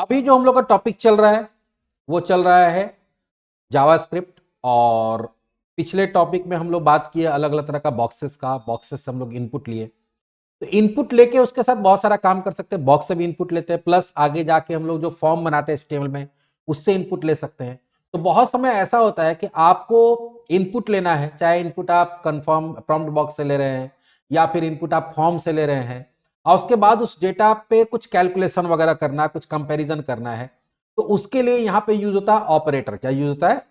अभी जो हम लोग का टॉपिक चल रहा है वो चल रहा है जावास्क्रिप्ट। और पिछले टॉपिक में हम लोग बात किए अलग अलग तरह का बॉक्सेस से हम लोग इनपुट लिए। तो इनपुट लेके उसके साथ बहुत सारा काम कर सकते हैं। बॉक्स से भी इनपुट लेते हैं, प्लस आगे जाके हम लोग जो फॉर्म बनाते हैं HTML में उससे इनपुट ले सकते हैं। तो बहुत समय ऐसा होता है कि आपको इनपुट लेना है, चाहे इनपुट आप कंफर्म प्रॉम्प्ट बॉक्स से ले रहे हैं या फिर इनपुट आप फॉर्म से ले रहे हैं, और उसके बाद उस डेटा पे कुछ कैलकुलेशन वगैरह करना है, कुछ कंपैरिजन करना है। तो उसके लिए यहां पे यूज होता है ऑपरेटर। क्या यूज होता है?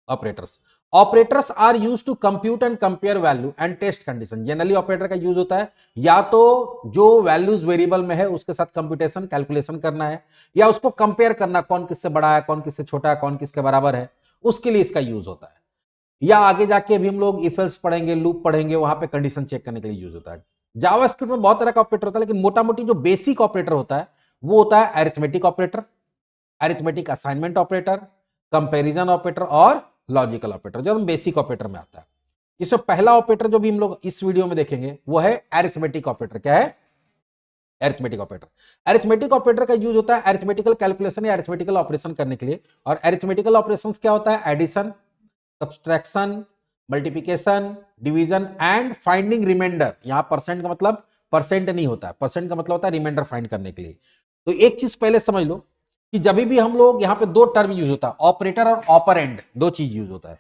Operators. Operators are use to compute and compare value and test condition. Generally operator का यूज होता है या तो जो वैल्यूज वेरिएबल में है उसके साथ कंप्यूटेशन कैलकुलेशन करना है, या उसको कंपेयर करना, कौन किससे बड़ा है, कौन किससे छोटा है, कौन किसके बराबर है, उसके लिए इसका यूज होता है। या आगे जाके भी हम लोग इफ एल्स पढ़ेंगे, लूप पढ़ेंगे, वहां पे कंडीशन चेक करने के लिए यूज होता है। जावास्क्रिप्ट में बहुत तरह का ऑपरेटर होता है, लेकिन मोटा मोटी जो बेसिक ऑपरेटर होता है वो होता है arithmetic operator, arithmetic assignment operator, comparison operator और लॉजिकल ऑपरेटर, जो हम बेसिक ऑपरेटर में आता है। इसमें पहला ऑपरेटर जो भी हम लोग इस वीडियो में देखेंगे वो है अरिथमेटिक ऑपरेटर। क्या है? Arithmetic operator. अरिथमेटिक ऑपरेटर का यूज होता है अरिथमेटिकल कैलकुलेशन या अरिथमेटिकल ऑपरेशन करने के लिए। और अरिथमेटिकल ऑपरेशंस क्या होता है? Addition, subtraction, multiplication, division and finding remainder. यहां परसेंट का मतलब परसेंट नहीं होता है, परसेंट का मतलब होता है रिमाइंडर फाइंड करने के लिए। तो एक चीज पहले समझ लो कि जब भी हम लोग यहां पे दो टर्म यूज होता है, ऑपरेटर और ऑपरेंड, दो चीज यूज होता है।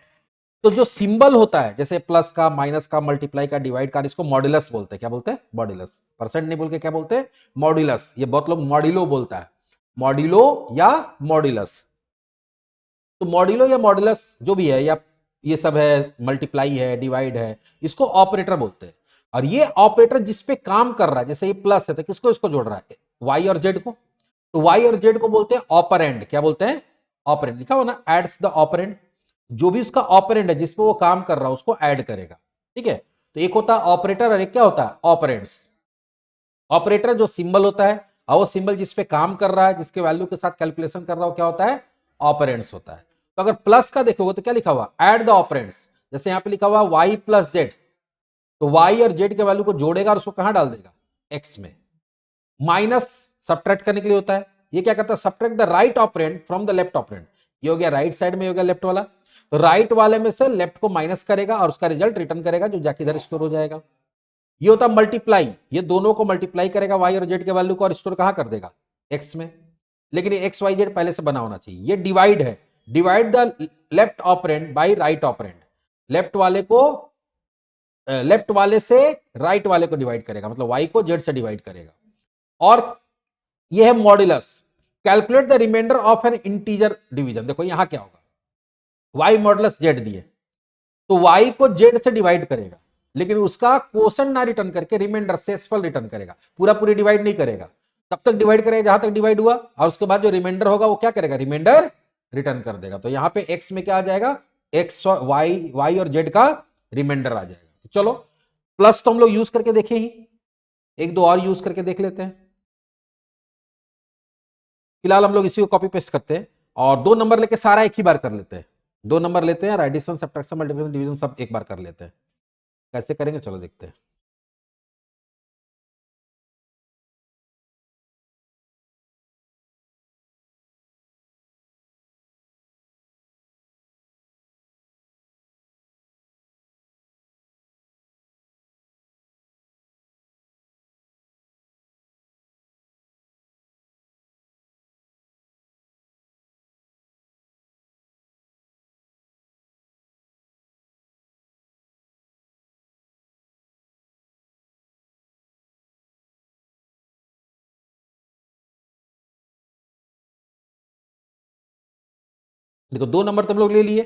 तो जो सिंबल होता है जैसे प्लस का, माइनस का, मल्टीप्लाई का, डिवाइड का, इसको मॉड्यूलस बोलते हैं। क्या बोलते हैं? मॉड्यूलस। परसेंट नहीं बोल के क्या बोलते हैं? मॉड्यूलस। ये बहुत लोग मॉड्यूलो बोलता है, मॉड्यूलो या मॉड्यूलस। तो मॉड्यूलो या मॉड्यूलस जो भी है, या ये सब है, मल्टीप्लाई है, डिवाइड है, इसको ऑपरेटर बोलते हैं। और ये ऑपरेटर जिस पे काम कर रहा है, जैसे ये प्लस है तो किसको इसको जोड़ रहा है? वाई और जेड को। तो वाई और जेड को बोलते हैं ऑपरेंड। क्या बोलते हैं? ऑपरेंड। लिखा हो ना, एड्स द ऑपरेंड। जो भी उसका ऑपरेंड है जिसपे वो काम कर रहा है उसको ऐड करेगा। ठीक है? तो एक होता है ऑपरेटर और एक क्या होता है? ऑपरेंड्स। ऑपरेटर जो सिंबल होता है, और वो सिंबल जिस पे काम कर रहा है, जिसके वैल्यू के साथ कैलकुलेशन कर रहा हो, क्या होता है? ऑपरेंड्स होता है। तो अगर प्लस का देखोगे तो क्या लिखा हुआ? Add the operands. जैसे यहां पे लिखा हुआ वाई प्लस जेड, तो वाई और जेड के वैल्यू को जोड़ेगा और उसको कहां डाल देगा? एक्स में। माइनस सब्ट्रैक्ट करने के लिए होता है। ये क्या करता है? Subtract the right operand from the left operand. ये हो गया राइट साइड में, हो गया लेफ्ट वाला। तो राइट वाले में से लेफ्ट को माइनस करेगा और उसका रिजल्ट रिटर्न करेगा, जो जाके इधर स्टोर हो जाएगा। ये होता है मल्टीप्लाई। ये दोनों को मल्टीप्लाई करेगा, वाई और जेड के वैल्यू को, और स्टोर कहां कर देगा? एक्स में। लेकिन ये एक्स वाई जेड पहले से बना होना चाहिए। ये डिवाइड है। Divide the left operand by right operand. Left वाले को लेफ्ट वाले से राइट वाले को डिवाइड करेगा, मतलब वाई को जेड से डिवाइड करेगा। और यह है modulus. Calculate the remainder of an integer division. देखो यहां क्या होगा, वाई मॉडुलस जेड दिए, तो वाई को जेड से डिवाइड करेगा, लेकिन उसका क्वोशंट ना रिटर्न करके रिमाइंडर शेषफल रिटर्न करेगा। पूरा पूरी डिवाइड नहीं करेगा, तब तक डिवाइड करेगा जहां तक डिवाइड हुआ, और उसके बाद जो रिमाइंडर होगा वो क्या करेगा? रिमाइंडर रिटर्न कर देगा। तो यहां पे एक्स में क्या आ जाएगा? एक्स, वाई और जेड का रिमाइंडर आ जाएगा। तो चलो, प्लस तो हम लोग यूज करके देखे ही, एक दो और यूज करके देख लेते हैं। फिलहाल हम लोग इसी को कॉपी पेस्ट करते हैं और 2 नंबर लेके सारा एक ही बार कर लेते हैं। 2 नंबर लेते हैं और एडिशन, सब्ट्रैक्शन, मल्टीप्लिकेशन, डिवीजन सब एक बार कर लेते हैं। कैसे करेंगे चलो देखते हैं। देखो 2 नंबर तो हम लोग ले लिए।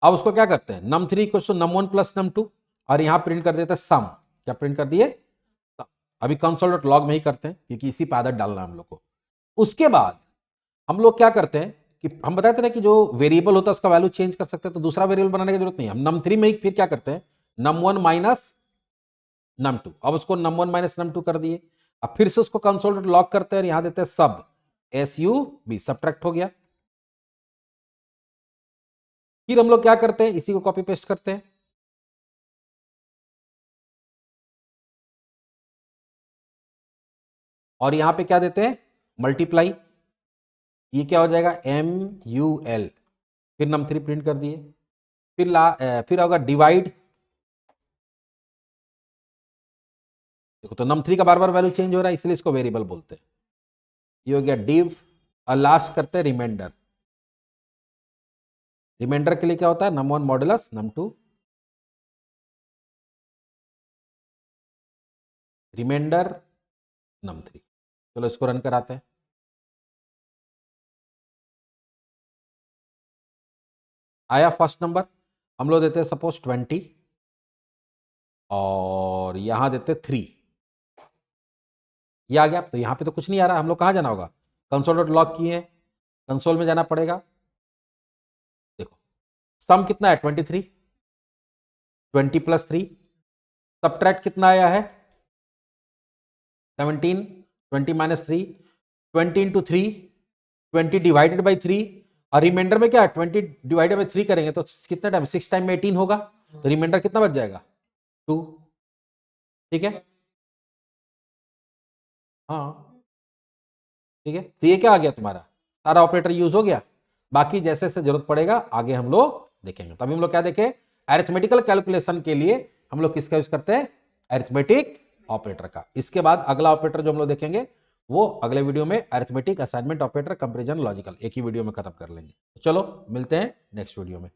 अब उसको क्या करते हैं? num3 = num1 + num2, और यहां प्रिंट कर देते हैं सम। क्या प्रिंट कर दिए? सम। अभी console.log में ही करते हैं क्योंकि इसी पे आदत डालना है हम लोग को। उसके बाद हम लोग क्या करते हैं कि हम बताते थे ना कि जो वेरिएबल होता है उसका वैल्यू चेंज कर सकते हैं, तो दूसरा वेरिएबल बनाने की जरूरत नहीं है। हम num3 में ही फिर क्या करते हैं? num1 - num2। अब उसको num1 - num2 कर दिए। अब फिर से उसको console.log करते हैं और यहां देते हैं सब, sub, सब्ट्रैक्ट हो गया। फिर हम लोग क्या करते हैं? इसी को कॉपी पेस्ट करते हैं और यहां पे क्या देते हैं? मल्टीप्लाई। ये क्या हो जाएगा MUL, फिर num3 प्रिंट कर दिए, फिर होगा डिवाइड, देखो तो num3 का बार बार वैल्यू चेंज हो रहा है इसलिए इसको वेरिएबल बोलते हैं। ये हो गया डिव, और लास्ट करते हैं रिमाइंडर। रिमाइंडर के लिए क्या होता है num1 modulus num2, reminder num3। चलो इसको रन कराते हैं। आया फर्स्ट नंबर, हम लोग देते हैं सपोज 20 और यहां देते 3, ये आ गया। तो यहां पे तो कुछ नहीं आ रहा, हम लोग कहां जाना होगा, कंसोल डॉट लॉग किए हैं, कंसोल में जाना पड़ेगा। देखो सम कितना है 23, 20 प्लस 3, सबट्रैक्ट कितना आया है 17, 20 माइनस 3, 20 इंटू 3, 20 डिवाइडेड बाई 3, और रिमाइंडर में क्या है 20 डिवाइडेड बाई 3 करेंगे तो कितना टाइम, 6 टाइम में 18 होगा, तो रिमाइंडर कितना बच जाएगा 2। ठीक है, हाँ ठीक है। तो ये क्या आ गया तुम्हारा, सारा ऑपरेटर यूज हो गया। बाकी जैसे जैसे जरूरत पड़ेगा आगे हम लोग देखेंगे। तो अभी हम लोग क्या देखें, अरिथमेटिकल कैलकुलेशन के लिए हम लोग किसका यूज करते हैं, अरिथमेटिक ऑपरेटर का। इसके बाद अगला ऑपरेटर जो हम लोग देखेंगे वो अगले वीडियो में arithmetic, assignment operator, comparison, logical, एक ही वीडियो में खत्म कर लेंगे। तो चलो मिलते हैं नेक्स्ट वीडियो में।